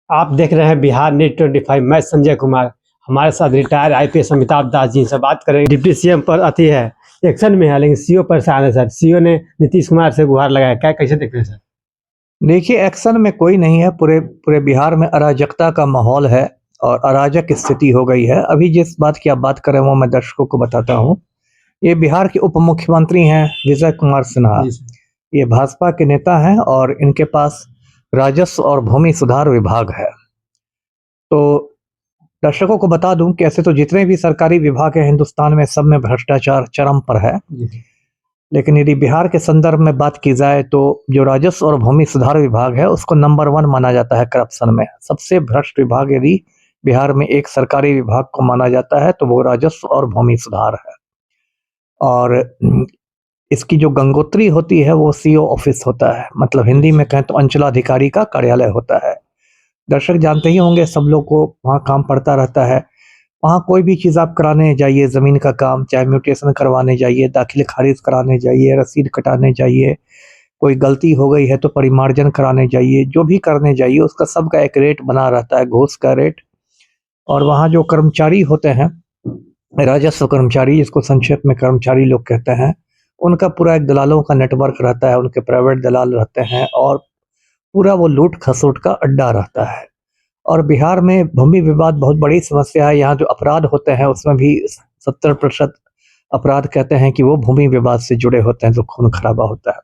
आप देख रहे हैं बिहार नेट 25। मैं संजय कुमार। हमारे साथ रिटायर आईपीएस अमिताभ दास जी से बात करेंगे। डिप्टी सीएम पर अति है, एक्शन में है, लेकिन सीओ परेशान है सर। सीओ ने नीतीश कुमार से गुहार लगाया, क्या कैसे देखते हैं सर? देखिए, एक्शन में कोई नहीं है। पूरे पूरे बिहार में अराजकता का माहौल है और अराजक स्थिति हो गई है। अभी जिस बात की आप बात कर रहे हो वो मैं दर्शकों को बताता हूँ। ये बिहार के उप मुख्यमंत्री हैं विजय कुमार सिन्हा। जी सर। ये भाजपा के नेता हैं और इनके पास राजस्व और भूमि सुधार विभाग है। तो दर्शकों को बता दूं कि ऐसे तो जितने भी सरकारी विभाग हैं हिंदुस्तान में, सब में भ्रष्टाचार चरम पर है। जी सर। लेकिन यदि बिहार के संदर्भ में बात की जाए तो जो राजस्व और भूमि सुधार विभाग है उसको नंबर 1 माना जाता है करप्शन में। सबसे भ्रष्ट विभाग यदि बिहार में एक सरकारी विभाग को माना जाता है तो वो राजस्व और भूमि सुधार है। और इसकी जो गंगोत्री होती है वो सीओ ऑफिस होता है, मतलब हिंदी में कहें तो अंचलाधिकारी का कार्यालय होता है। दर्शक जानते ही होंगे, सब लोग को वहाँ काम पड़ता रहता है। वहाँ कोई भी चीज़ आप कराने जाइए, ज़मीन का काम, चाहे म्यूटेशन करवाने जाइए, दाखिल खारिज कराने जाइए, रसीद कटाने जाइए, कोई गलती हो गई है तो परिमार्जन कराने जाइए, जो भी करने जाइए उसका सबका एक रेट बना रहता है, घूस का रेट। और वहाँ जो कर्मचारी होते हैं, राजस्व कर्मचारी, जिसको संक्षेप में कर्मचारी लोग कहते हैं, उनका पूरा एक दलालों का नेटवर्क रहता है, उनके प्राइवेट दलाल रहते हैं और पूरा वो लूट खसोट का अड्डा रहता है। और बिहार में भूमि विवाद बहुत बड़ी समस्या है। यहाँ जो अपराध होते हैं उसमें भी 70% अपराध कहते हैं कि वो भूमि विवाद से जुड़े होते हैं, जो खून खराबा होता है।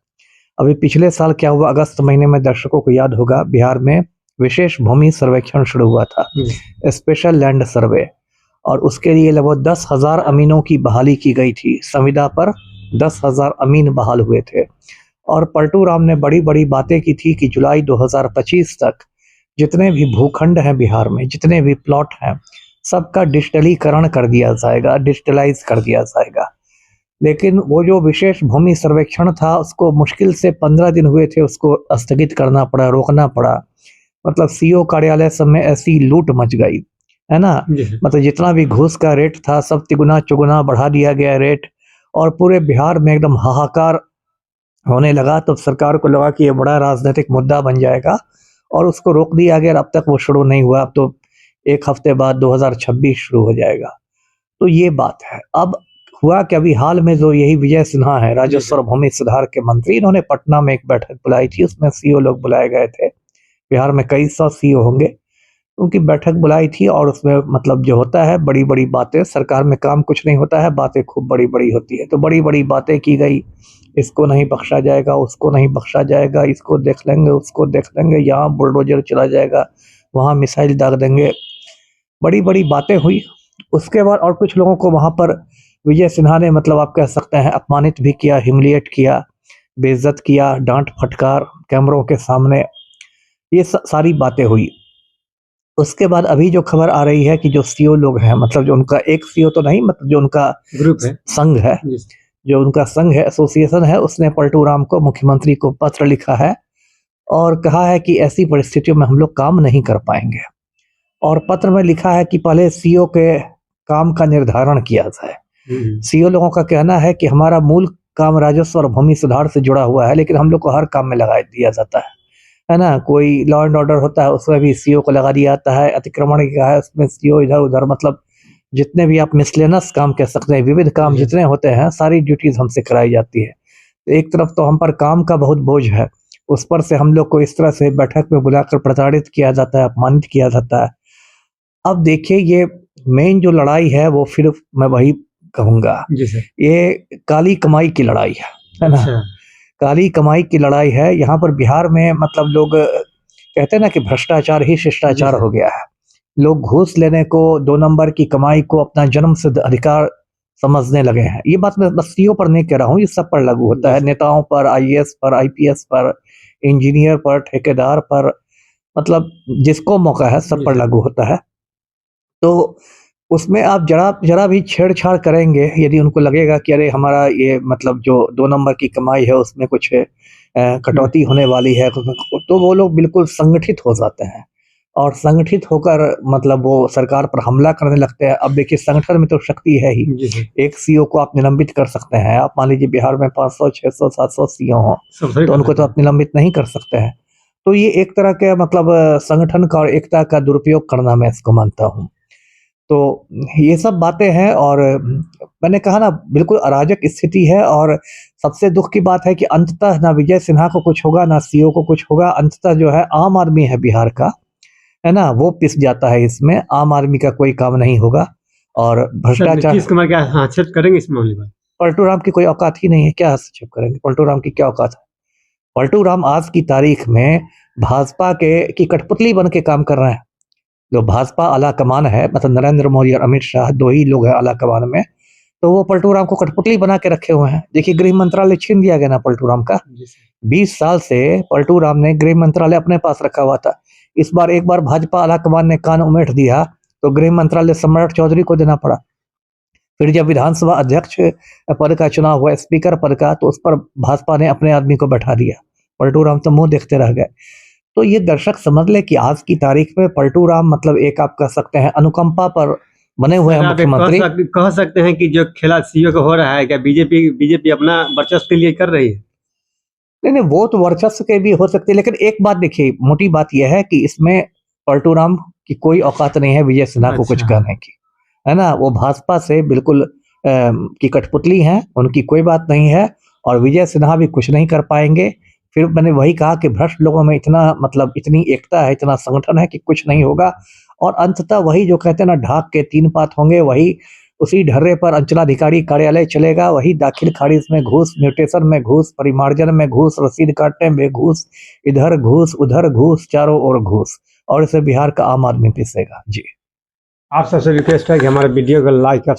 अभी पिछले साल क्या हुआ, अगस्त महीने में, दर्शकों को याद होगा, बिहार में विशेष भूमि सर्वेक्षण शुरू हुआ था, स्पेशल लैंड सर्वे। और उसके लिए लगभग 10,000 अमीनों की बहाली की गई थी। संविदा पर 10,000 अमीन बहाल हुए थे। और पलटू राम ने बड़ी बड़ी बातें की थी कि जुलाई 2025 तक जितने भी भूखंड हैं बिहार में, जितने भी प्लॉट हैं, सबका डिजिटलीकरण कर दिया जाएगा, डिजिटलाइज कर दिया जाएगा। लेकिन वो जो विशेष भूमि सर्वेक्षण था उसको मुश्किल से 15 दिन हुए थे, उसको स्थगित करना पड़ा, रोकना पड़ा। मतलब सीओ कार्यालय सब में ऐसी लूट मच गई है ना। मतलब जितना भी घूस का रेट था सब तिगुना चुगुना बढ़ा दिया गया रेट। और पूरे बिहार में एकदम हाहाकार होने लगा। तो सरकार को लगा कि ये बड़ा राजनीतिक मुद्दा बन जाएगा और उसको रोक दिया गया। अब तक वो शुरू नहीं हुआ। अब तो एक हफ्ते बाद 2026 शुरू हो जाएगा। तो ये बात है। अब हुआ कि अभी हाल में जो यही विजय सिन्हा है, राजस्व और भूमि सुधार के मंत्री, इन्होंने पटना में एक बैठक बुलाई थी। उसमें सीओ लोग बुलाए गए थे। बिहार में कई 100 सीओ होंगे। उनकी बैठक बुलाई थी और उसमें मतलब जो होता है, बड़ी बड़ी बातें, सरकार में काम कुछ नहीं होता है, बातें खूब बड़ी बड़ी होती है। तो बड़ी बड़ी बातें की गई, इसको नहीं बख्शा जाएगा, उसको नहीं बख्शा जाएगा, इसको देख लेंगे, उसको देख लेंगे, यहाँ बुलडोजर चला जाएगा, वहाँ मिसाइल दाग देंगे। बड़ी बड़ी बातें हुई। उसके बाद और कुछ लोगों को वहाँ पर विजय सिन्हा ने, मतलब आप कह सकते हैं, अपमानित भी किया, ह्यूमिलिएट किया, बेइज्जत किया, डांट फटकार कैमरों के सामने, ये सारी बातें हुई। उसके बाद अभी जो खबर आ रही है कि जो सीओ लोग हैं, मतलब जो उनका एक सीओ तो नहीं, मतलब जो उनका ग्रुप है, संघ है, जो उनका संघ है, एसोसिएशन है, उसने पलटू राम को, मुख्यमंत्री को पत्र लिखा है और कहा है कि ऐसी परिस्थितियों में हम लोग काम नहीं कर पाएंगे। और पत्र में लिखा है कि पहले सीओ के काम का निर्धारण किया जाए। सीओ लोगों का कहना है कि हमारा मूल काम राजस्व और भूमि सुधार से जुड़ा हुआ है, लेकिन हम लोग को हर काम में लगा दिया जाता है ना। कोई लॉ एंड ऑर्डर होता है उसमें भी सीओ को लगा दिया जाता है, अतिक्रमण का है उसमें सीओ इधर उधर, मतलब जितने भी आप मिसलेनस काम कह सकते हैं, विविध काम जितने होते हैं, सारी ड्यूटीज हमसे कराई जाती है। एक तरफ तो हम पर काम का बहुत बोझ है, उस पर से हम लोग को इस तरह से बैठक में बुलाकर प्रताड़ित किया जाता है, अपमानित किया जाता है। अब देखिए, ये मेन जो लड़ाई है वो फिर मैं वही कहूंगा, ये काली कमाई की लड़ाई है ना। काली कमाई की लड़ाई है। यहाँ पर बिहार में मतलब लोग कहते हैं ना कि भ्रष्टाचार ही शिष्टाचार हो गया है। लोग घूस लेने को, 2 नंबर की कमाई को अपना जन्म सिद्ध अधिकार समझने लगे हैं। ये बात मैं बस सीओ पर नहीं कह रहा हूँ, ये सब पर लागू होता है। नेताओं पर, आईएएस पर, आईपीएस पर, इंजीनियर पर, ठेकेदार पर, मतलब जिसको मौका है सब पर लागू होता है। तो उसमें आप जरा जरा भी छेड़छाड़ करेंगे, यदि उनको लगेगा कि अरे हमारा ये मतलब जो 2 नंबर की कमाई है उसमें कुछ कटौती होने वाली है, तो वो लोग बिल्कुल संगठित हो जाते हैं और संगठित होकर मतलब वो सरकार पर हमला करने लगते हैं। अब देखिए, संगठन में तो शक्ति है ही। एक सीओ को आप निलंबित कर सकते हैं। आप मान लीजिए बिहार में 500, 600, 700 सीओ हों तो उनको तो आप निलंबित नहीं कर सकते हैं। तो ये एक तरह के मतलब संगठन का और एकता का दुरुपयोग करना मैं इसको मानता हूँ। तो ये सब बातें हैं और मैंने कहा ना बिल्कुल अराजक स्थिति है और सबसे दुःख की बात है कि अंततः ना विजय सिन्हा को कुछ होगा, ना सीओ को कुछ होगा। अंततः जो है आम आदमी है बिहार का, है ना? वो पिस जाता है इसमें, आम आदमी का कोई काम नहीं होगा और सर भ्रष्टाचार। नीतीश कुमार क्या हस्तक्षेप करेंगे इस मामले पर? पलटू राम की कोई औकात ही नहीं है, क्या हस्तक्षेप करेंगे? पलटू राम की क्या औकात है? पलटू राम आज की तारीख में भाजपा की कठपुतली बन के काम कर रहे हैं। जो भाजपा आला कमान है, मतलब नरेंद्र मोदी और अमित शाह 2 ही लोग हैं आला कमान में, तो वो पलटू राम को कठपुतली बना के रखे हुए हैं। देखिए गृह मंत्रालय छीन दिया गया ना पलटू राम का। जी सर। 20 साल से पलटू राम ने गृह मंत्रालय अपने पास रखा हुआ था। इस बार एक बार भाजपा आला कमान ने कान उमेट दिया, तो गृह मंत्रालय सम्राट चौधरी को देना पड़ा। फिर जब विधानसभा अध्यक्ष पद का चुनाव हुआ, स्पीकर पद का, तो उस पर भाजपा ने अपने आदमी को बैठा दिया। पलटू राम तो मुँह देखते रह गए। तो ये दर्शक समझ ले कि आज की तारीख में पलटू राम मतलब एक आप कह सकते हैं अनुकंपा पर बने हुए हैं सर, आप एक मुख्यमंत्री। कह सकते हैं कि जो खेला सीओ का हो रहा है, क्या बीजेपी अपना वर्चस्व के लिए कर रही है? नहीं, वो तो वर्चस्व के भी हो सकते हैं, लेकिन एक बात देखिए, मोटी बात यह है कि इसमें पलटू राम की कोई औकात नहीं है विजय सिन्हा को कुछ अच्छा। कहने की, है ना? वो भाजपा से बिल्कुल की कठपुतली हैं, उनकी कोई बात नहीं है और विजय सिन्हा भी कुछ नहीं कर पाएँगे। फिर मैंने वही कहा कि भ्रष्ट लोगों में इतना मतलब इतनी एकता है, इतना संगठन है कि कुछ नहीं होगा और अंततः वही जो कहते हैं ना ढाक के 3 पात होंगे, वही उसी ढर्रे पर अंचलाधिकारी कार्यालय चलेगा, वही दाखिल खारिज में घूस, म्यूटेशन में घूस, परिमार्जन में घूस, रसीद काटने में घूस, इधर घूस, उधर घूस, चारों ओर घूस और इसे बिहार का आम आदमी पिसेगा। जी। आप सबसे रिक्वेस्ट है कि हमारे वीडियो को लाइक और